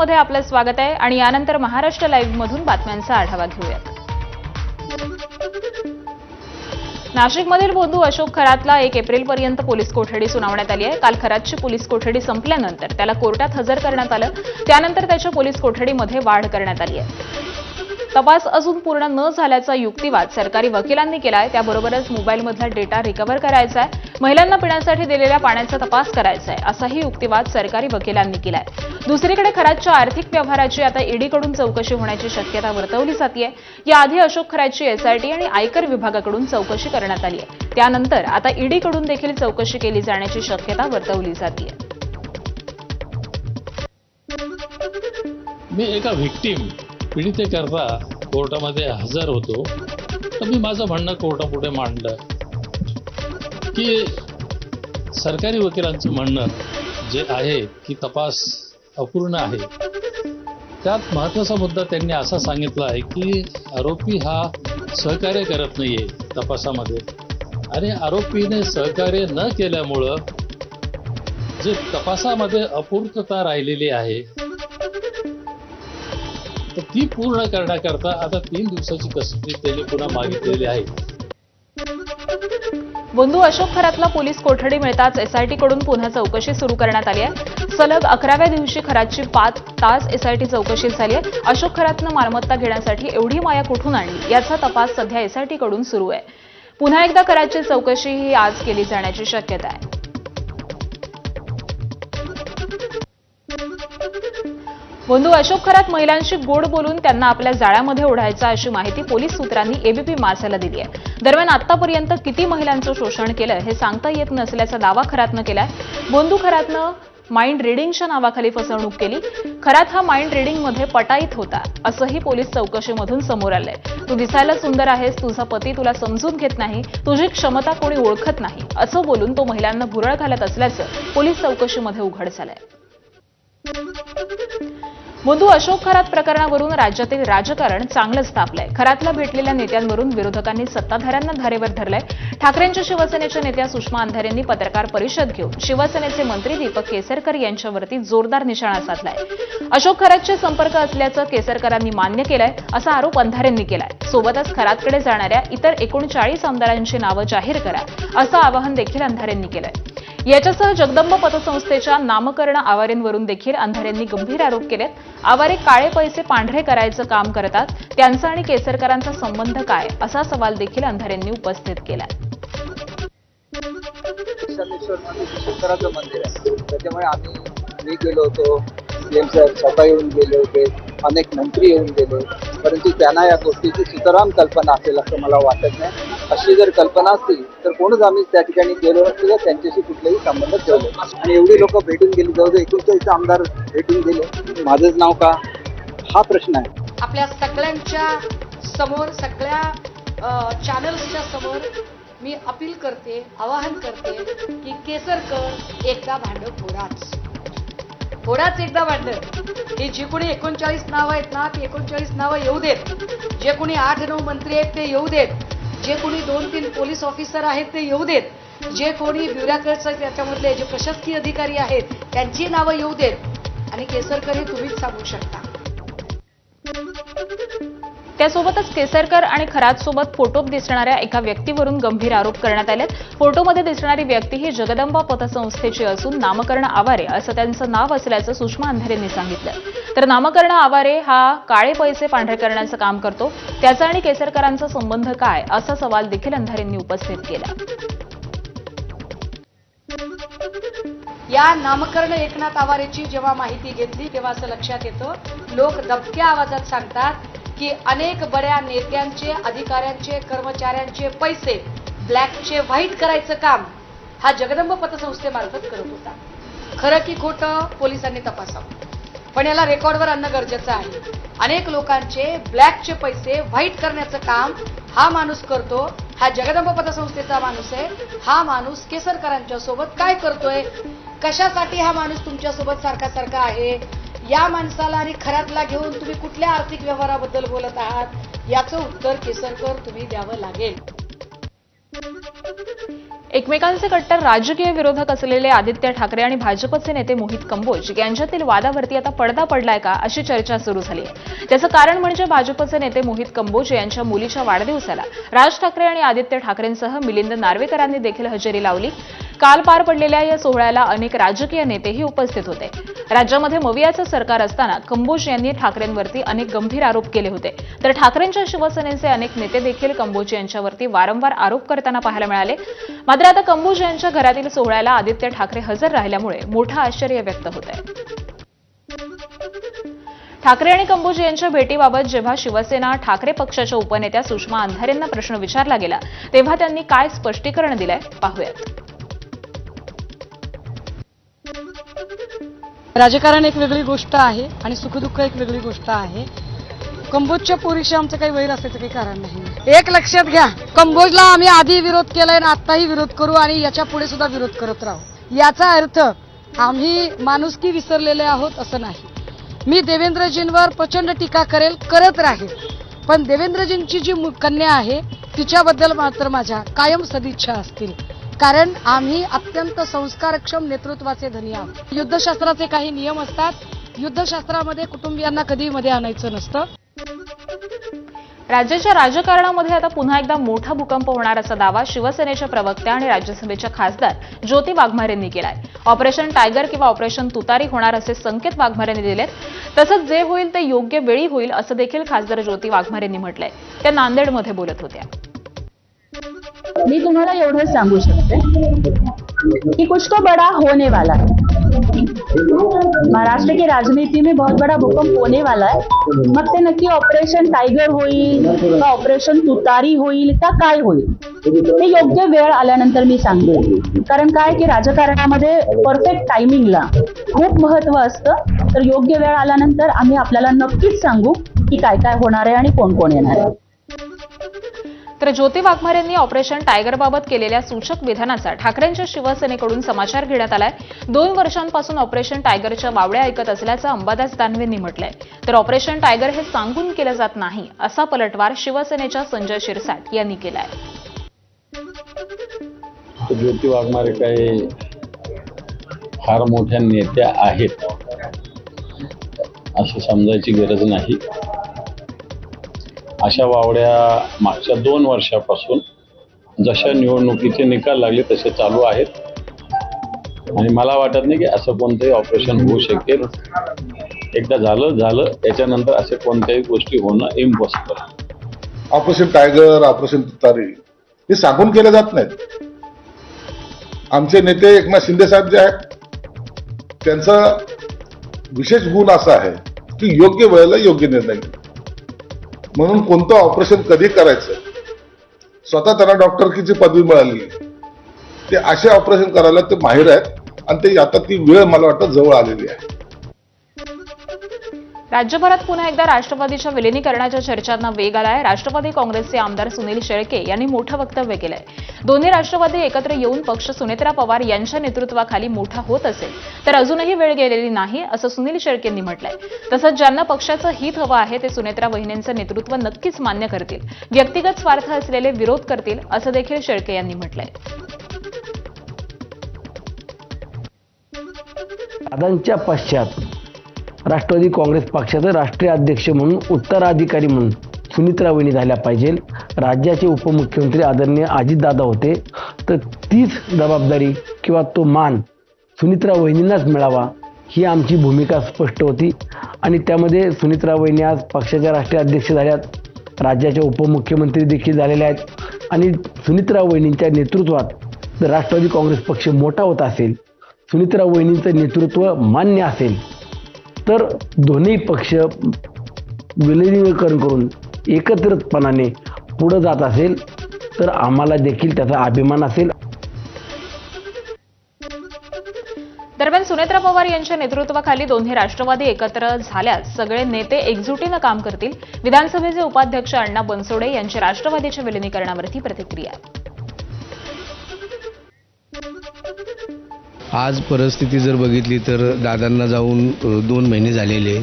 मध्ये आपलं स्वागत आहे आणि यानंतर महाराष्ट्र लाईव्ह मधून बातम्यांचा आढावा घेऊयात। नाशिकमधील बोंधू अशोक खरातला 1 एप्रिलपर्यंत पोलीस कोठडी सुनावण्यात आली आहे। काल खरातची पोलीस कोठडी संपल्यानंतर त्याला कोर्टात हजर करण्यात आलं। त्यानंतर त्याच्या पोलीस कोठडीमध्ये वाढ करण्यात आली आहे। तपास अजून पूर्ण न झाल्याचा युक्तिवाद सरकारी वकिलांनी केलाय। त्याबरोबरच मोबाईलमधला डेटा रिकव्हर करायचा आहे, महिलांना पिण्यासाठी दिलेल्या पाण्याचा तपास करायचा आहे, असाही युक्तिवाद सरकारी वकिलांनी केलाय। दुसरीकडे खरातच्या आर्थिक व्यवहाराची आता ईडीकडून चौकशी होण्याची शक्यता वर्तवली जाते। याआधी अशोक खरातची एसआयटी आणि आयकर विभागाकडून चौकशी करण्यात आली आहे। त्यानंतर आता ईडीकडून देखील चौकशी केली जाण्याची शक्यता वर्तवली जाते। मी एका व्हिक्टीम पीडितेकरता कोर्टामध्ये हजर होतो, तर मी माझं म्हणणं कोर्टापुढे मांडलं की सरकारी वकिलांचं म्हणणं जे आहे की तपास अपूर्ण आहे, त्यात महत्त्वाचा मुद्दा त्यांनी असा सांगितला आहे की आरोपी हा सहकार्य करत नाहीये तपासामध्ये, आणि आरोपीने सहकार्य न केल्यामुळं जे तपासामध्ये अपूर्तता राहिलेली आहे तर ती पूर्ण करण्याकरता आता 3 दिवसाची कस्टडी त्यांनी पुन्हा मागितलेली आहे। बोंधू अशोक खरातला पोलीस कोठडी मिळताच एसआयटीकडून पुन्हा चौकशी सुरू करण्यात आली आहे। सलग 11व्या दिवशी खरातची 5 तास एसआयटी चौकशी झाली आहे। अशोक खरातनं मालमत्ता घेण्यासाठी एवढी माया कुठून आणली याचा तपास सध्या एसआयटीकडून सुरू आहे। पुन्हा एकदा खरातची चौकशी ही आज केली जाण्याची शक्यता आहे। बोंधू अशोक खरात महिलांशी गोड बोलून त्यांना आपल्या जाळ्यामध्ये ओढायचा अशी माहिती पोलीस सूत्रांनी एबीपी माझाला दिली आहे। दरम्यान आतापर्यंत किती महिलांचं शोषण केलं हे सांगता येत नसल्याचा दावा खरातनं केलाय। बोंधू खरातनं माइंड रिडिंगच्या नावाखाली फसवणूक केली। खरात हा माइंड रिडिंगमध्ये पटाईत होता असंही पोलीस चौकशीमधून समोर आलंय। तू दिसायला सुंदर आहेस, तुझा पती तुला समजून घेत नाही, तुझी क्षमता कोणी ओळखत नाही असं बोलून तो महिलांना भुरळ घालत असल्याचं पोलीस चौकशीमध्ये उघड झालंय। बोंधू अशोक खरात प्रकरणावरून राज्यातील राजकारण चांगलंच तापलंय। खरातला भेटलेल्या नेत्यांवरून विरोधकांनी सत्ताधाऱ्यांना धारेवर धरलंय। ठाकरेंच्या शिवसेनेच्या नेत्या सुषमा अंधारेंनी पत्रकार परिषद घेऊन शिवसेनेचे मंत्री दीपक केसरकर यांच्यावरती जोरदार निशाणा साधलाय। अशोक खरातचे संपर्क असल्याचं केसरकरांनी मान्य केलंय असा आरोप अंधारेंनी केलाय। सोबतच खरातकडे जाणाऱ्या इतर 39 आमदारांची नावं जाहीर करा असं आवाहन देखील अंधारेंनी केलंय। याच्यासह जगदंब पतसंस्थेच्या नामकरण आवारेंवरून देखील अंधारेंनी गंभीर आरोप केलेत। आवारे काळे पैसे पांढरे करायचं काम करतात, त्यांचा आणि केसरकरांचा संबंध काय असा सवाल देखील अंधारेंनी उपस्थित केला। शंकराचं मंदिर आहे, त्याच्यामुळे मी गेलो होतो, सीएम साहेब स्वतः येऊन गेले होते, अनेक मंत्री येऊन गेले, परंतु त्यांना या गोष्टीची सुतराम कल्पना असेल असं मला वाटत नाही। अशी जर कल्पना असतील तर कोणच आम्ही त्या ठिकाणी गेलो नसतो, त्यांच्याशी कुठलेही संबंध ठेवले आणि एवढी लोक भेटून गेली, जवळजवळ 39 आमदार भेटून गेले, माझंच नाव का हा प्रश्न आहे। आपल्या सगळ्यांच्या समोर, सगळ्या चॅनल्सच्या समोर मी अपील करते, आवाहन करते की केसरकर एकदा भांड फोडाच एकदा भांड। हे जे कोणी 39 नावं आहेत ना, ती 39 नावं येऊ देत, जे कोणी 8-9 मंत्री आहेत ते येऊ देत, जे कोणी 2-3 पोलीस ऑफिसर आहेत ते येऊ देत, जे कोणी ब्युरोक्रेट्स आहेत त्याच्यामधले जे प्रशासकीय अधिकारी आहेत त्यांची नावं येऊ देत, आणि केसरकर हे तुम्हीच सांगू शकता। त्यासोबतच केसरकर आणि खरात सोबत फोटोत दिसणाऱ्या एका व्यक्तीवरून गंभीर आरोप करण्यात आलेत। फोटोमध्ये दिसणारी व्यक्ती ही जगदंबा पतसंस्थेची असून नामकरण आवारे असं त्यांचं नाव असल्याचं सुषमा अंधारेंनी सांगितलं। तर नामकरण आवारे हा काळे पैसे पांढरे करण्याचं काम करतो, त्याचा आणि केसरकरांचा संबंध काय असा सवाल देखील अंधारेंनी उपस्थित केला। या नामकरण एकनाथ आवारेची जेव्हा माहिती घेतली तेव्हा असं लक्षात येतं, लोक दबक्या आवाजात सांगतात की अनेक बड्या नेत्यांचे, अधिकाऱ्यांचे, कर्मचाऱ्यांचे पैसे ब्लॅकचे व्हाईट करायचं काम हा जगदंब पतसंस्थेमार्फत करत होता। खरं की खोटं पोलिसांनी तपासावं, पण याला रेकॉर्डवर आणणं गरजेचं आहे। अनेक लोकांचे ब्लॅकचे पैसे व्हाईट करण्याचं काम हा माणूस करतो, हा जगदंब पतसंस्थेचा माणूस आहे। हा माणूस केसरकरांच्या सोबत काय करतोय, कशासाठी हा माणूस तुमच्या सोबत सारखा आहे, या माणसाला आणि खरातला घेऊन तुम्ही कुठल्या आर्थिक व्यवहाराबद्दल बोलत आहात, याचं उत्तर केसरकर तुम्ही द्यावं लागेल। एकमेकांचे कट्टर राजकीय विरोधक असलेले आदित्य ठाकरे आणि भाजपचे नेते मोहित कंबोज यांच्यातील वादावरती आता पडदा पडलाय का अशी चर्चा सुरू झाली आहे. त्याचं कारण म्हणजे भाजपचे नेते मोहित कंबोज यांच्या मुलीच्या वाढदिवसाला राज ठाकरे आणि आदित्य ठाकरेंसह मिलिंद नार्वेकरांनी देखील हजेरी लावली. काल पार पडलेल्या या सोहळ्याला अनेक राजकीय नेतेही उपस्थित होते. राज्यामध्ये मवियाचं सरकार असताना कंबोज यांनी ठाकरेंवरती अनेक गंभीर आरोप केले होते. तर ठाकरेंच्या शिवसेनेचे अनेक नेते देखील कंबोज यांच्यावरती वारंवार आरोप करताना पाहायला मिळाले. मात्र आता कंबोज यांच्या घरातील सोहळ्याला आदित्य ठाकरे हजर राहिल्यामुळे मोठं आश्चर्य व्यक्त होत आहे. ठाकरे आणि कंबोज यांच्या भेटीबाबत जेव्हा शिवसेना ठाकरे पक्षाच्या उपनेत्या सुषमा अंधारेंना प्रश्न विचारला गेला तेव्हा त्यांनी काय स्पष्टीकरण दिलंय पाहूयात. राजकारण एक वेगळी गोष्ट आहे आणि सुखदुःख एक वेगळी गोष्ट आहे. कंबोजच्या पोरीशी आमचं काही वैर असायचं काही कारण नाही. एक लक्षात घ्या, कंबोजला आम्ही आधी विरोध केलाय आणि आताही विरोध करू आणि याच्या पुढे सुद्धा विरोध करत राहू. याचा अर्थ आम्ही माणुसकी विसरलेले आहोत असं नाही. मी देवेंद्रजींवर प्रचंड टीका करत राहील, पण देवेंद्रजींची जी कन्या आहे तिच्याबद्दल मात्र माझ्या कायम सदिच्छा असतील. कारण आम्ही अत्यंत संस्कारक्षम नेतृत्वाचे धनी आहोत. युद्धशास्त्राचे काही नियम असतात. युद्धशास्त्रामध्ये कुटुंबियांना कधी मध्ये आणायचं नसतं. राज्याच्या राजकारणामध्ये आता पुन्हा एकदा मोठा भूकंप होणार असा दावा शिवसेनेच्या प्रवक्त्या आणि राज्यसभेच्या खासदार ज्योती वाघमारेंनी केलाय. ऑपरेशन टायगर किंवा ऑपरेशन तुतारी होणार असे संकेत वाघमारेंनी दिलेत. तसंच जे होईल ते योग्य वेळी होईल असं देखील खासदार ज्योती वाघमारेंनी म्हटलंय. त्या नांदेडमध्ये बोलत होत्या. मी तुम्हाला एवढं सांगू शकते कि कुछ तो बड़ा होने वाला है. महाराष्ट्र की राजनीति में बहुत बड़ा भूकंप होने वाला है. मग ते नक्की ऑपरेशन टायगर होईल का ऑपरेशन तुतारी होईल का काय होईल ते योग्य वेळ आल्यानंतर मी सांगेन. कारण काय की राजकारणामध्ये परफेक्ट टायमिंगला खूप महत्व असतं. तर योग्य वेळ आल्यानंतर आम्ही आपल्याला नक्कीच सांगू की काय काय होणार आहे आणि कोण कोण येणार आहे. तर ज्योती वाघमारेंनी ऑपरेशन टायगरबाबत केलेल्या सूचक विधानाचा ठाकरेंच्या शिवसेनेकडून समाचार घेण्यात आलाय. 2 वर्षांपासून ऑपरेशन टायगरच्या वावड्या ऐकत असल्याचं अंबादास दानवेंनी म्हटलंय. तर ऑपरेशन टायगर हे सांगून केलं जात नाही असा पलटवार शिवसेनेच्या संजय शिरसाट यांनी केलाय. ज्योती वाघमारे काही फार मोठ्या नेत्या आहेत असं समजायची गरज नाही. अशा वावड्या मागच्या 2 वर्षापासून जशा निवडणुकीचे निकाल लागले तसे चालू आहेत आणि मला वाटत नाही की असं कोणतंही ऑपरेशन होऊ शकेल. एकदा झालं याच्यानंतर असे कोणत्याही गोष्टी होणं इम्पॉसिबल. ऑपरेशन टायगर, ऑपरेशन तुतारी हे सांगून केले जात नाहीत. आमचे नेते एकनाथ शिंदे साहेब जे आहेत त्यांचा विशेष गुण असा आहे की योग्य वेळेला योग्य निर्णय घेणं. म्हणून कोणतं ऑपरेशन कधी करायचं स्वतः त्यांना डॉक्टरकीची पदवी मिळाली. ते असे ऑपरेशन करायला ते माहिर आहेत आणि ते आता ती वेळ मला वाटतं जवळ आलेली आहे. राज्यभरात पुन्हा एकदा राष्ट्रवादीच्या विलिनीकरणाच्या चर्चांना वेग आलाय. राष्ट्रवादी काँग्रेसचे आमदार सुनील शेळके यांनी मोठं वक्तव्य केलंय. दोन्ही राष्ट्रवादी एकत्र येऊन पक्ष सुनेत्रा पवार यांच्या नेतृत्वाखाली मोठा होत असेल तर अजूनही वेळ गेलेली नाही असं सुनील शेळकेंनी म्हटलंय. तसंच ज्यांना पक्षाचं हित हवं आहे ते सुनेत्रा वहिनींचं नेतृत्व नक्कीच मान्य करतील. व्यक्तिगत स्वार्थ असलेले विरोध करतील असं देखील शेळके यांनी म्हटलंय. दादांच्या पश्चात राष्ट्रवादी काँग्रेस पक्षाचे राष्ट्रीय अध्यक्ष म्हणून उत्तराधिकारी म्हणून सुनेत्रा वहिनी झाल्या पाहिजे. राज्याचे उपमुख्यमंत्री आदरणीय अजितदादा होते तर तीच जबाबदारी किंवा तो मान सुनेत्रा वहिनींनाच मिळावा ही आमची भूमिका स्पष्ट होती आणि त्यामध्ये सुनेत्रा वहिनी आज पक्षाच्या राष्ट्रीय अध्यक्ष झाल्यात. राज्याचे उपमुख्यमंत्री देखील झालेले आहेत आणि सुनेत्रा वहिनींच्या नेतृत्वात जर राष्ट्रवादी काँग्रेस पक्ष मोठा होत असेल, सुनेत्रा वहिनींचं नेतृत्व मान्य असेल तर दोन्ही पक्ष विलिनीकरण करून एकत्रितपणाने पुढे जात असेल तर आम्हाला देखील त्याचा अभिमान असेल. दरम्यान सुनेत्रा पवार यांच्या नेतृत्वाखाली दोन्ही राष्ट्रवादी एकत्र झाल्यास सगळे नेते एकजुटीनं काम करतील. विधानसभेचे उपाध्यक्ष अण्णा बनसोडे यांची राष्ट्रवादीच्या विलिनीकरणावरती प्रतिक्रिया. आज परिस्थिती जर बघितली तर दादांना जाऊन 2 महिने झालेले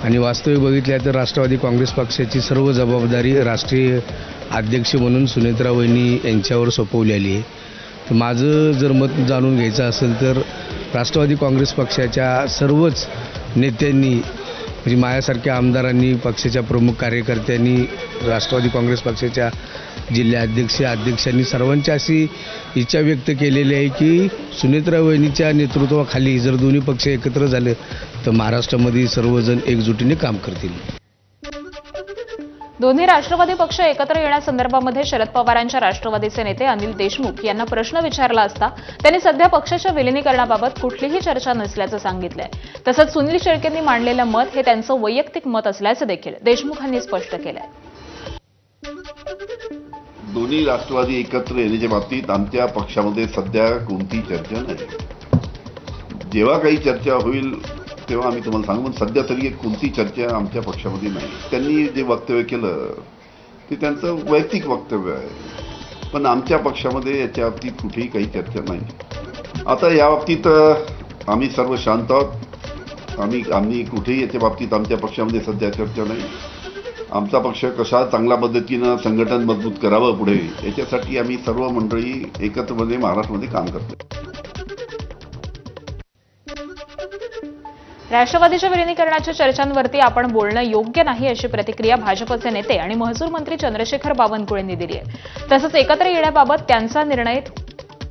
आणि वास्तविक बघितल्या तर राष्ट्रवादी काँग्रेस पक्षाची सर्व जबाबदारी राष्ट्रीय अध्यक्ष म्हणून सुनेत्रा वहिनी यांच्यावर सोपवलेली आहे. तर माझं जर मत जाणून घ्यायचं असेल तर राष्ट्रवादी काँग्रेस पक्षाच्या सर्वच नेत्यांनी म्हणजे माझ्यासारख्या आमदारांनी, पक्षाच्या प्रमुख कार्यकर्त्यांनी, राष्ट्रवादी काँग्रेस पक्षाच्या अध्यक्षांनी सर्वांची अशी इच्छा व्यक्त केलेली आहे की सुनेत्रा वहिनीच्या नेतृत्वाखाली जर दोन्ही पक्ष एकत्र झाले तर महाराष्ट्रामध्ये सर्वजण एकजुटीने काम करतील. दोन्ही राष्ट्रवादी पक्ष एकत्र येण्यासंदर्भामध्ये शरद पवारांच्या राष्ट्रवादीचे नेते अनिल देशमुख यांना प्रश्न विचारला असता त्यांनी सध्या पक्षाच्या विलिनीकरणाबाबत कुठलीही चर्चा नसल्याचं सांगितलंय. तसंच सुनील शेळकेंनी मांडलेलं मत हे त्यांचं वैयक्तिक मत असल्याचं देखील देशमुखांनी स्पष्ट केलंय. दोन्ही राष्ट्रवादी एकत्र येण्याच्या बाबतीत आमच्या पक्षामध्ये सध्या कोणतीही चर्चा नाही. जेव्हा काही चर्चा होईल तेव्हा आम्ही तुम्हाला सांगू, पण सध्या तरी कोणती चर्चा आमच्या पक्षामध्ये नाही. त्यांनी जे वक्तव्य केलं ते त्यांचं वैयक्तिक वक्तव्य आहे, पण आमच्या पक्षामध्ये याच्या बाबतीत कुठेही काही चर्चा नाही. आता या बाबतीत आम्ही सर्व शांत आहोत. आम्ही कुठेही याच्या बाबतीत आमच्या पक्षामध्ये सध्या चर्चा नाही. आमचा पक्ष कशा चांगल्या पद्धतीनं संघटन मजबूत करावं पुढे याच्यासाठी आम्ही सर्व मंडळी एकत्रपणे महाराष्ट्रामध्ये काम करतो. राष्ट्रवादीच्या विलिनीकरणाच्या चर्चांवरती आपण बोलणं योग्य नाही अशी प्रतिक्रिया भाजपचे नेते आणि महसूल मंत्री चंद्रशेखर बावनकुळेंनी दिली आहे. तसंच एकत्र येण्याबाबत त्यांचा निर्णय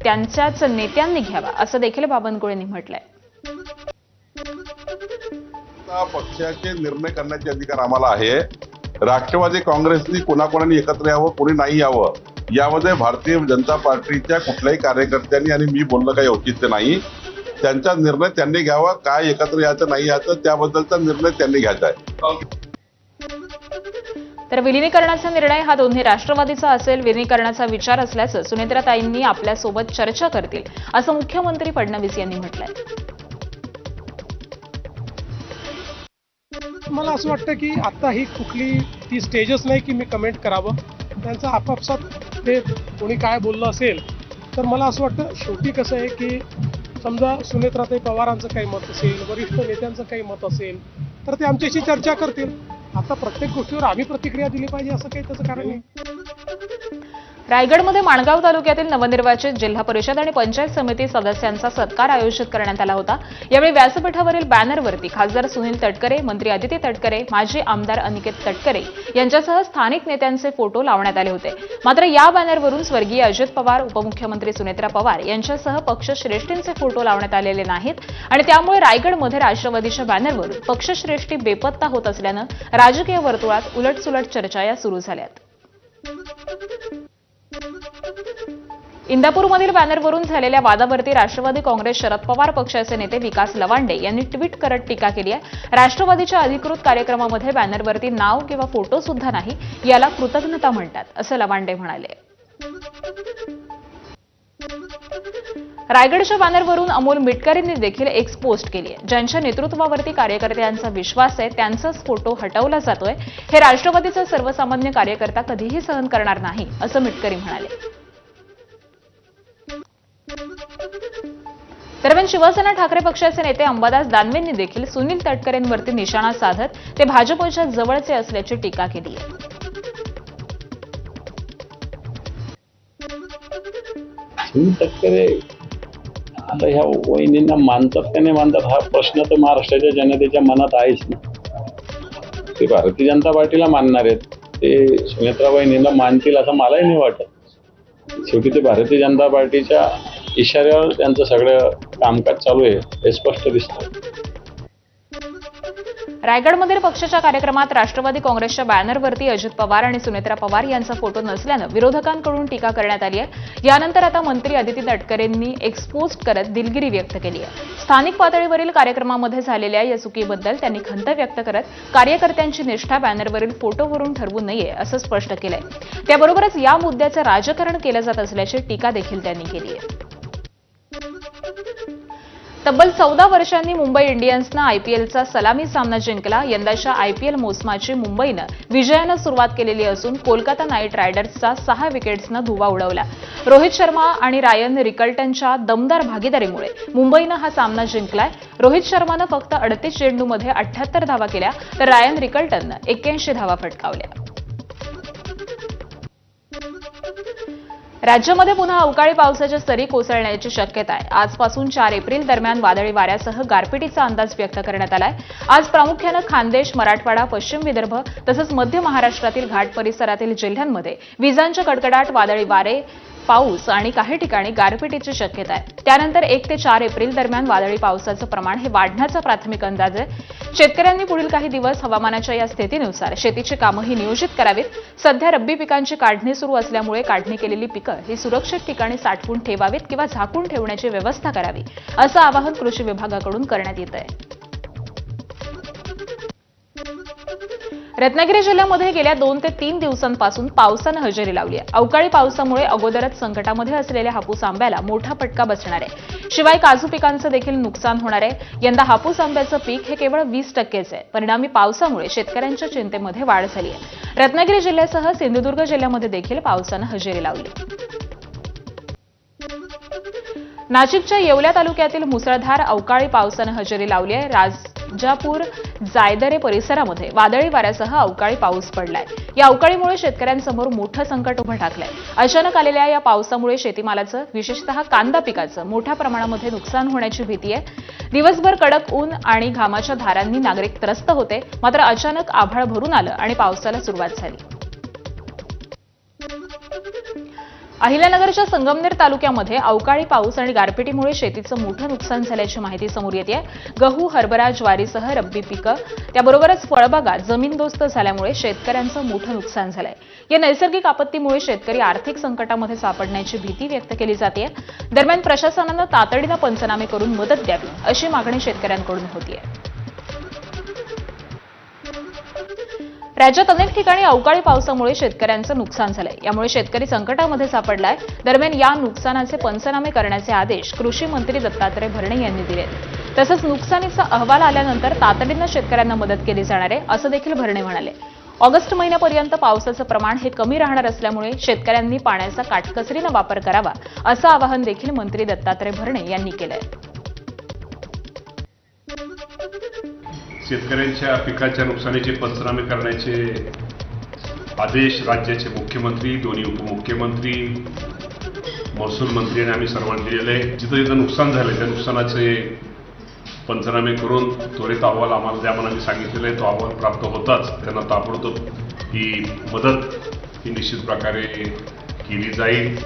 त्यांच्याच नेत्यांनी घ्यावा असं देखील बावनकुळेंनी म्हटलंय. पक्षाचे निर्णय करण्याचे अधिकार आम्हाला आहे. राष्ट्रवादी काँग्रेसनी कोणाकोणाने एकत्र यावं, कोणी नाही यावं, यामध्ये भारतीय जनता पार्टीच्या कुठल्याही कार्यकर्त्यांनी आणि मी बोलणं काही औचित्य नाही. त्यांचा निर्णय त्यांनी घ्यावा. काय एकत्र यायचं नाही यायचं त्याबद्दलचा निर्णय त्यांनी घ्यायचा आहे. तर विलिनीकरणाचा निर्णय हा दोन्ही राष्ट्रवादीचा असेल. विलिनीकरणाचा विचार असल्याचं सुनेत्राताईंनी आपल्यासोबत चर्चा करतील असं मुख्यमंत्री फडणवीस यांनी म्हटलंय. मला असं वाटतं की आता ही कुठली ती स्टेजच नाही की मी कमेंट करावं. त्यांचं आपापसात ते कोणी काय बोललं असेल तर मला असं वाटतं शेवटी कसं आहे की समजा सुनेत्राताई पवारांचं काही मत असेल, वरिष्ठ नेत्यांचं काही मत असेल तर ते आमच्याशी चर्चा करतील. आता प्रत्येक गोष्टीवर आम्ही प्रतिक्रिया दिली पाहिजे असं काही त्याचं कारण नाही. रायगडमध्ये माणगाव तालुक्यातील नवनिर्वाचित जिल्हा परिषद आणि पंचायत समिती सदस्यांचा सत्कार आयोजित करण्यात आला होता. यावेळी व्यासपीठावरील बॅनरवरती खासदार सुनील तटकरे, मंत्री अदिती तटकरे, माजी आमदार अनिकेत तटकरे यांच्यासह स्थानिक नेत्यांचे फोटो लावण्यात आले होते. मात्र या बॅनरवरून स्वर्गीय अजित पवार, उपमुख्यमंत्री सुनेत्रा पवार यांच्यासह पक्षश्रेष्ठींचे फोटो लावण्यात आलेले नाहीत आणि त्यामुळे रायगडमध्ये राष्ट्रवादीच्या बॅनरवरून पक्षश्रेष्ठी बेपत्ता होत असल्यानं राजकीय वर्तुळात उलटसुलट चर्चा या सुरू झाल्यात. इंदापूरमधील बॅनरवरून झालेल्या वादावरती राष्ट्रवादी काँग्रेस शरद पवार पक्षाचे नेते विकास लवांडे यांनी ट्विट करत टीका केली आहे. राष्ट्रवादीच्या अधिकृत कार्यक्रमामध्ये बॅनरवरती नाव किंवा फोटो सुद्धा नाही, याला कृतज्ञता म्हणतात असं लवांडे म्हणाले. रायगडच्या बॅनरवरून अमोल मिटकरींनी देखील एक पोस्ट केली आहे. ज्यांच्या नेतृत्वावरती कार्यकर्त्यांचा विश्वास आहे त्यांचाच फोटो हटवला जातोय, हे राष्ट्रवादीचा सर्वसामान्य कार्यकर्ता कधीही सहन करणार नाही असं मिटकरी म्हणाले. दरम्यान शिवसेना ठाकरे पक्षाचे नेते अंबादास दानवेंनी देखील सुनील तटकरेंवरती निशाणा साधत ते भाजपच्या जवळचे असल्याची टीका केली आहे. सुनील तटकरे आता ह्या वहिनींना मानतात का नाही मानतात हा प्रश्न तर महाराष्ट्राच्या जनतेच्या मनात आहेच ना. ते भारतीय जनता पार्टीला मानणार आहेत, ते सुनेत्रा वहिनींना मानतील असं मलाही नाही वाटत. शेवटी ते भारतीय जनता पार्टीच्या इशाऱ्यावर त्यांचं सगळं कामकाज चालू आहे हे स्पष्ट दिसतं. रायगडमधील पक्षाच्या कार्यक्रमात राष्ट्रवादी काँग्रेसच्या बॅनरवरती अजित पवार आणि सुनेत्रा पवार यांचा फोटो नसल्यानं विरोधकांकडून टीका करण्यात आली आहे. यानंतर आता मंत्री अदिती तटकरेंनी एक्सपोज करत दिलगिरी व्यक्त केली आहे. स्थानिक पातळीवरील कार्यक्रमामध्ये झालेल्या या चुकीबद्दल त्यांनी खंत व्यक्त करत कार्यकर्त्यांची निष्ठा बॅनरवरील फोटोवरून ठरवू नये असं स्पष्ट केलंय. त्याबरोबरच या मुद्द्याचं राजकारण केलं जात असल्याची टीका देखील त्यांनी केली आहे. तब्बल 14 वर्षांनी मुंबई इंडियन्सनं आयपीएलचा सलामी सामना जिंकला. यंदाच्या आयपीएल मोसमाची मुंबईनं विजयानं सुरुवात केलेली असून कोलकाता नाईट रायडर्सचा 6 विकेट्सनं धुव्वा उडवला. रोहित शर्मा आणि रायन रिकल्टनच्या दमदार भागीदारीमुळे मुंबईनं हा सामना जिंकलाय. रोहित शर्मानं फक्त 38 चेंडूमध्ये 78 धावा केल्या तर रायन रिकल्टननं 81 धावा फटकावल्या. राज्यामध्ये पुन्हा अवकाळी पावसाच्या सरी कोसळण्याची शक्यता आहे. आजपासून 4 एप्रिल दरम्यान वादळी वाऱ्यासह गारपिटीचा अंदाज व्यक्त करण्यात आलाय. आज प्रामुख्यानं खानदेश, मराठवाडा, पश्चिम विदर्भ तसंच मध्य महाराष्ट्रातील घाट परिसरातील जिल्ह्यांमध्ये विजांच्या कडकडाट, वादळी वारे, पाऊस आणि काही ठिकाणी गारपिटीची शक्यता आहे. त्यानंतर 1 ते 4 एप्रिल दरम्यान वादळी पावसाचं प्रमाण हे वाढण्याचा प्राथमिक अंदाज आहे. शेतकऱ्यांनी पुढील काही दिवस हवामानाच्या या स्थितीनुसार शेतीची कामंही नियोजित करावीत. सध्या रब्बी पिकांची काढणी सुरू असल्यामुळे काढणी केलेली पिकं ही सुरक्षित ठिकाणी साठवून ठेवावीत किंवा झाकून ठेवण्याची व्यवस्था करावी, असं आवाहन कृषी विभागाकडून करण्यात येत आहे. रत्नागिरी जिल्ह्यामध्ये गेल्या 2 ते 3 दिवसांपासून पावसानं हजेरी लावली आहे. अवकाळी पावसामुळे अगोदरच संकटामध्ये असलेल्या हापूस आंब्याला मोठा फटका बसणार आहे. शिवाय काजू पिकांचं देखील नुकसान होणार आहे. यंदा हापूस आंब्याचं पीक हे केवळ 20% आहे. परिणामी पावसामुळे शेतकऱ्यांच्या चिंतेमध्ये वाढ झाली आहे. रत्नागिरी जिल्ह्यासह सिंधुदुर्ग जिल्ह्यामध्ये देखील पावसानं हजेरी लावली. नाशिकच्या येवला तालुक्यातील मुसळधार अवकाळी पावसानं हजेरी लावली आहे. राजापूर, जायदरे परिसरामध्ये वादळी वाऱ्यासह अवकाळी पाऊस पडलाय. या अवकाळीमुळे शेतकऱ्यांसमोर मोठं संकट उभं ठाकलंय. अचानक आलेल्या या पावसामुळे शेतीमालाचं, विशेषतः कांदा पिकाचं मोठ्या प्रमाणामध्ये नुकसान होण्याची भीती आहे. दिवसभर कडक ऊन आणि घामाच्या धारांनी नागरिक त्रस्त होते. मात्र अचानक आभाळ भरून आलं आणि पावसाला सुरुवात झाली. अहिल्यानगरच्या संगमनेर तालुक्यामध्ये अवकाळी पाऊस आणि गारपिटीमुळे शेतीचं मोठं नुकसान झाल्याची माहिती समोर येते. गहू, हरभरा, ज्वारीसह रब्बी पिकं त्याबरोबरच फळबागा जमीनदोस्त झाल्यामुळे शेतकऱ्यांचं मोठं नुकसान झालंय. या नैसर्गिक आपत्तीमुळे शेतकरी आर्थिक संकटामध्ये सापडण्याची भीती व्यक्त केली जाते. दरम्यान प्रशासनानं तातडीनं पंचनामे करून मदत द्यावी, अशी मागणी शेतकऱ्यांकडून होतीये. राज्यात अनेक ठिकाणी अवकाळी पावसामुळे शेतकऱ्यांचं नुकसान झालंय. यामुळे शेतकरी संकटामध्ये सापडलाय. दरम्यान या नुकसानाचे पंचनामे करण्याचे आदेश कृषी मंत्री दत्तात्रय भरणे यांनी दिलेत. तसंच नुकसानीचा अहवाल आल्यानंतर तातडीनं शेतकऱ्यांना मदत केली जाणार आहे, असं देखील भरणे म्हणाले. ऑगस्ट महिन्यापर्यंत पावसाचं प्रमाण हे कमी राहणार असल्यामुळे शेतकऱ्यांनी पाण्याचा काटकसरीनं वापर करावा, असं आवाहन देखील मंत्री दत्तात्रय भरणे यांनी केलंय. शेतकऱ्यांच्या पिकाच्या नुकसानीचे पंचनामे करण्याचे आदेश राज्याचे मुख्यमंत्री, दोन्ही उपमुख्यमंत्री, महसूल मंत्री आणि आम्ही सर्वांनी दिलेले आहे. जिथं जिथं नुकसान झालं त्या नुकसानाचे पंचनामे करून त्वरित अहवाल आम्हाला द्या म्हणून सांगितलेलं आहे. तो अहवाल प्राप्त होताच त्यांना ताबडतोब ही मदत ही निश्चित प्रकारे केली जाईल.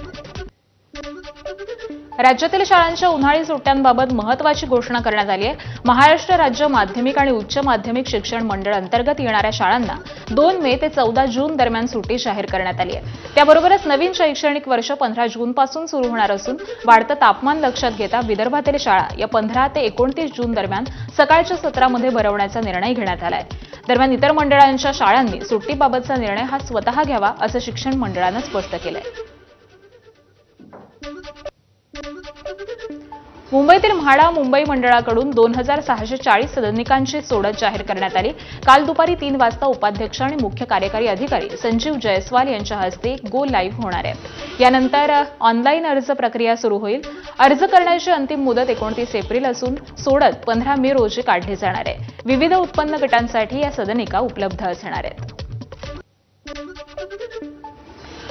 राज्यातील शाळांच्या उन्हाळी सुट्ट्यांबाबत महत्त्वाची घोषणा करण्यात आली आहे. महाराष्ट्र राज्य माध्यमिक आणि उच्च माध्यमिक शिक्षण मंडळ अंतर्गत येणाऱ्या शाळांना 2 मे ते 14 जून दरम्यान सुट्टी जाहीर करण्यात आली आहे. त्याबरोबरच नवीन शैक्षणिक वर्ष 15 जूनपासून सुरू होणार असून वाढतं तापमान लक्षात घेता विदर्भातील शाळा या 15 ते 29 जून दरम्यान सकाळच्या सत्रामध्ये भरवण्याचा निर्णय घेण्यात आला आहे. दरम्यान इतर मंडळांच्या शाळांनी सुट्टीबाबतचा निर्णय हा स्वतः घ्यावा, असं शिक्षण मंडळानं स्पष्ट केलंय. मुंबईतील म्हाडा मुंबई मंडळाकडून 2640 सदनिकांची सोडत जाहीर करण्यात आली. काल दुपारी 3 वाजता उपाध्यक्ष आणि मुख्य कार्यकारी अधिकारी संजीव जयस्वाल यांच्या हस्ते गो लाईव्ह होणार आहे. यानंतर ऑनलाईन अर्ज प्रक्रिया सुरू होईल. अर्ज करण्याची अंतिम मुदत 29 एप्रिल असून सोडत 15 मे रोजी काढली जाणार आहे. विविध उत्पन्न गटांसाठी या सदनिका उपलब्ध असणार आहेत.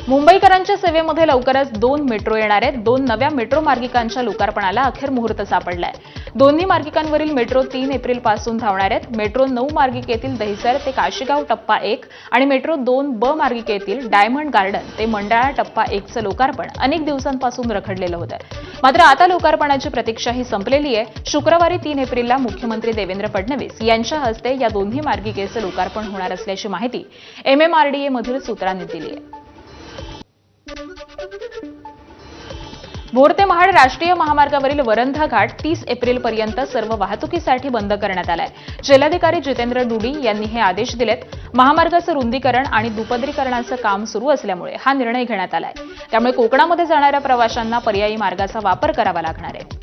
मुंबईकरांच्या सेवेमध्ये लवकरच 2 मेट्रो येणार आहेत. 2 नव्या मेट्रो मार्गिकांच्या लोकार्पणाला अखेर मुहूर्त सापडलाय. दोन्ही मार्गिकांवरील मेट्रो 3 एप्रिलपासून धावणार आहेत. मेट्रो 9 मार्गिकेतील दहिसर ते काशीगाव टप्पा 1 आणि मेट्रो 2 ब मार्गिकेतील डायमंड गार्डन ते मंडाळा टप्पा 1चं लोकार्पण अनेक दिवसांपासून रखडलेलं होतं. मात्र आता लोकार्पणाची प्रतीक्षा ही संपलेली आहे. शुक्रवारी 3 एप्रिलला मुख्यमंत्री देवेंद्र फडणवीस यांच्या हस्ते या दोन्ही मार्गिकेचं लोकार्पण होणार असल्याची माहिती MMRDA मधील सूत्रांनी दिली आहे. भोर ते महाड राष्ट्रीय महामार्गावरील वरंधा घाट 30 एप्रिलपर्यंत सर्व वाहतुकीसाठी बंद करण्यात आलाय. जिल्हाधिकारी जितेंद्र डुडी यांनी हे आदेश दिलेत. महामार्गाचं रुंदीकरण आणि दुपदरीकरणाचं काम सुरू असल्यामुळे हा निर्णय घेण्यात आलाय. त्यामुळे कोकणामध्ये जाणाऱ्या प्रवाशांना पर्यायी मार्गाचा वापर करावा लागणार आहे.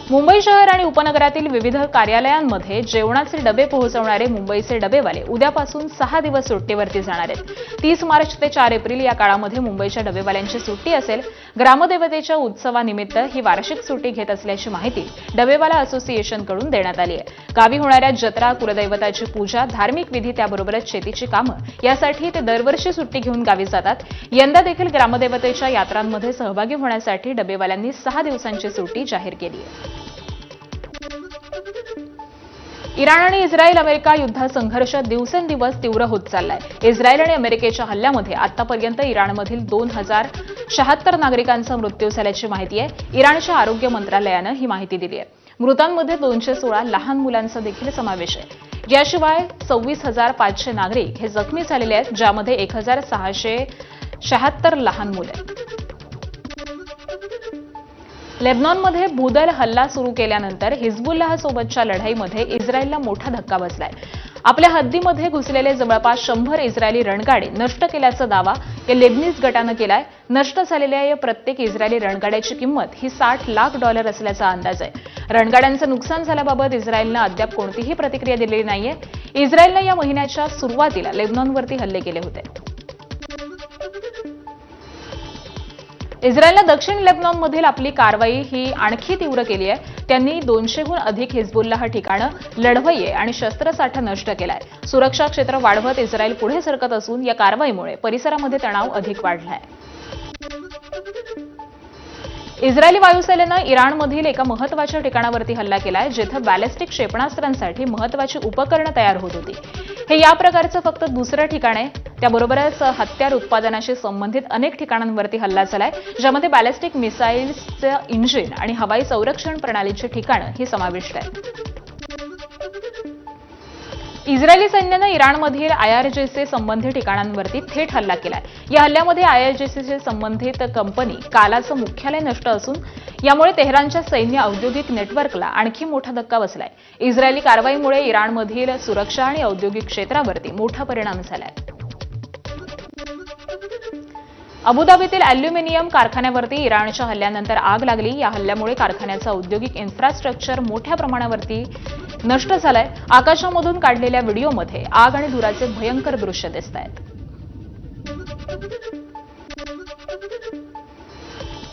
मुंबई शहर आणि उपनगरातील विविध कार्यालयांमध्ये जेवणाचे डबे पोहोचवणारे मुंबईचे डबेवाले उद्यापासून 6 दिवस सुट्टीवरती जाणार आहेत. 30 मार्च ते 4 एप्रिल या काळामध्ये मुंबईच्या डबेवाल्यांची सुट्टी असेल. ग्रामदेवतेच्या उत्सवानिमित्त ही वार्षिक सुट्टी घेत असल्याची माहिती डबेवाला असोसिएशनकडून देण्यात आली आहे. गावी होणाऱ्या जत्रा, कुलदैवताची पूजा, धार्मिक विधी त्याबरोबरच शेतीची कामं यासाठी ते दरवर्षी सुट्टी घेऊन गावी जातात. यंदा देखील ग्रामदेवतेच्या यात्रांमध्ये सहभागी होण्यासाठी डबेवाल्यांनी 6 दिवसांची सुट्टी जाहीर केली आहे. इराण आणि इस्रायल अमेरिका युद्ध संघर्ष दिवसेंदिवस तीव्र होत चाललाय. इस्रायल आणि अमेरिकेच्या हल्ल्यामध्ये आतापर्यंत इराणमधील 2076 नागरिकांचा मृत्यू झाल्याची माहिती आहे. इराणच्या आरोग्य मंत्रालयानं ही माहिती दिली आहे. मृतांमध्ये 216 लहान मुलांचा देखील समावेश आहे. याशिवाय 26,500 नागरिक हे जखमी झालेले आहेत, ज्यामध्ये 1,676 लहान मुले आहेत. लेबनॉनमध्ये भूदल हल्ला सुरू केल्यानंतर हिजबुल्लाह सोबतच्या लढाईमध्ये इस्रायलला मोठा धक्का बसलाय. आपल्या हद्दीमध्ये घुसलेले जवळपास 100 इस्रायली रणगाडे नष्ट केल्याचा दावा या लेबनीज गटानं केलाय. नष्ट झालेल्या या प्रत्येक इस्रायली रणगाड्याची किंमत ही $60 लाख असल्याचा अंदाज आहे. रणगाड्यांचं नुकसान झाल्याबाबत इस्रायलनं अद्याप कोणतीही प्रतिक्रिया दिलेली नाहीये. इस्रायलनं या महिन्याच्या सुरुवातीला लेबनॉनवरती हल्ले केले होते. इस्रायलनं दक्षिण लेबनॉनमधील आपली कारवाई ही आणखी तीव्र केली आहे. त्यांनी 200हून अधिक हिजबुल्लाह ठिकाणं, लढवय्ये आणि शस्त्रसाठा नष्ट केलाय. सुरक्षा क्षेत्र वाढवत इस्रायल पुढे सरकत असून या कारवाईमुळे परिसरामध्ये तणाव अधिक वाढलाय. इस्रायली वायुसेनेनं इराणमधील एका महत्त्वाच्या ठिकाणावरती हल्ला केलाय, जिथे बॅलिस्टिक क्षेपणास्त्रांसाठी महत्त्वाची उपकरणं तयार होत होती. हे या प्रकारचं फक्त दुसरं ठिकाण आहे. त्याबरोबरच हत्यार उत्पादनाशी संबंधित अनेक ठिकाणांवरती हल्ला झालाय, ज्यामध्ये बॅलिस्टिक मिसाईल्सचं इंजिन आणि हवाई संरक्षण प्रणालीची ठिकाणं ही समाविष्ट आहेत. इस्रायली सैन्यानं इराणमधील IRGC संबंधित ठिकाणांवरती थेट हल्ला केलाय. या हल्ल्यामध्ये IRGCशी संबंधित कंपनी कालाचं मुख्यालय नष्ट असून यामुळे तेहरानच्या सैन्य औद्योगिक नेटवर्कला आणखी मोठा धक्का बसलाय. इस्रायली कारवाईमुळे इराणमधील सुरक्षा आणि औद्योगिक क्षेत्रावरती मोठा परिणाम झालाय. अबुधाबीतील अॅल्युमिनियम कारखान्यावरती इराणच्या हल्ल्यानंतर आग लागली. या हल्ल्यामुळे कारखान्याचा औद्योगिक इन्फ्रास्ट्रक्चर मोठ्या प्रमाणावरती नष्ट झालाय. आकाशामधून काढलेल्या व्हिडिओमध्ये आग आणि धुराचे भयंकर दृश्य दिसत आहेत.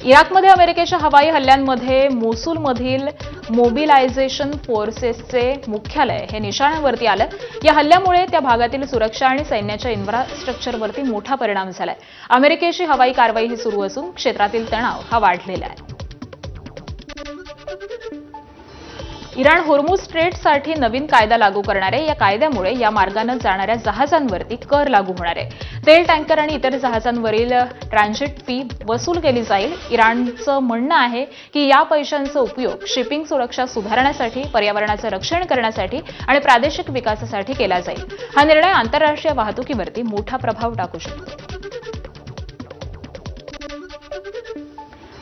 इराकमध्ये अमेरिकेच्या हवाई हल्ल्यांमध्ये मोसूलमधील मोबिलायझेशन फोर्सेसचे मुख्यालय हे निशाण्यावरती आलं. या हल्ल्यामुळे त्या भागातील सुरक्षा आणि सैन्याच्या इन्फ्रास्ट्रक्चरवरती मोठा परिणाम झालाय. अमेरिकेची हवाई कारवाई ही सुरू असून क्षेत्रातील तणाव हा वाढलेला आहे. इराण होर्मुझ स्ट्रेटसाठी नवीन कायदा लागू करणार आहे. या कायद्यामुळे या मार्गाने जाणाऱ्या जहाजांवरती कर लागू होणार आहे. तेल टँकर आणि इतर जहाजांवरील ट्रान्झिट फी वसूल केली जाईल. इराणचं म्हणणं आहे की या पैशांचा उपयोग शिपिंग सुरक्षा सुधारण्यासाठी, पर्यावरणाचं रक्षण करण्यासाठी आणि प्रादेशिक विकासासाठी केला जाईल. हा निर्णय आंतरराष्ट्रीय वाहतुकीवरती मोठा प्रभाव टाकू शकतो.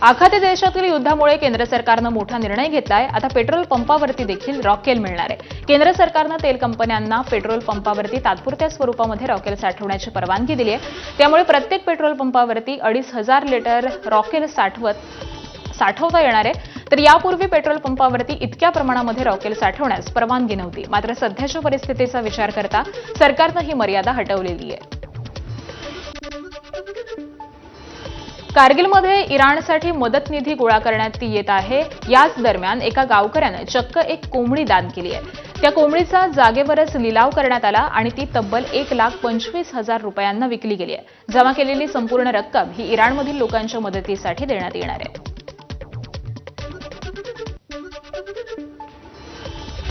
आखाती देशातील युद्धामुळे केंद्र सरकारनं मोठा निर्णय घेतलाय. आता पेट्रोल पंपावरती देखील रॉकेल मिळणार आहे. केंद्र सरकारनं तेल कंपन्यांना पेट्रोल पंपावरती तात्पुरत्या स्वरूपामध्ये रॉकेल साठवण्याची परवानगी दिली आहे. त्यामुळे प्रत्येक पेट्रोल पंपावरती 2,500 लिटर रॉकेल साठवता येणार आहे. तर यापूर्वी पेट्रोल पंपावरती इतक्या प्रमाणामध्ये रॉकेल साठवण्यास परवानगी नव्हती. मात्र सध्याच्या परिस्थितीचा विचार करता सरकारनं ही मर्यादा हटवलेली आहे. कारगिलमध्ये इराणसाठी मदत निधी गोळा करण्यात येत आहे. याच दरम्यान एका गावकऱ्यानं चक्क एक कोंबडी दान केली आहे. त्या कोंबडीचा जागेवरच लिलाव करण्यात आला आणि ती तब्बल ₹1,25,000 विकली गेली आहे. जमा केलेली संपूर्ण रक्कम ही इराणमधील लोकांच्या मदतीसाठी देण्यात येणार आहे.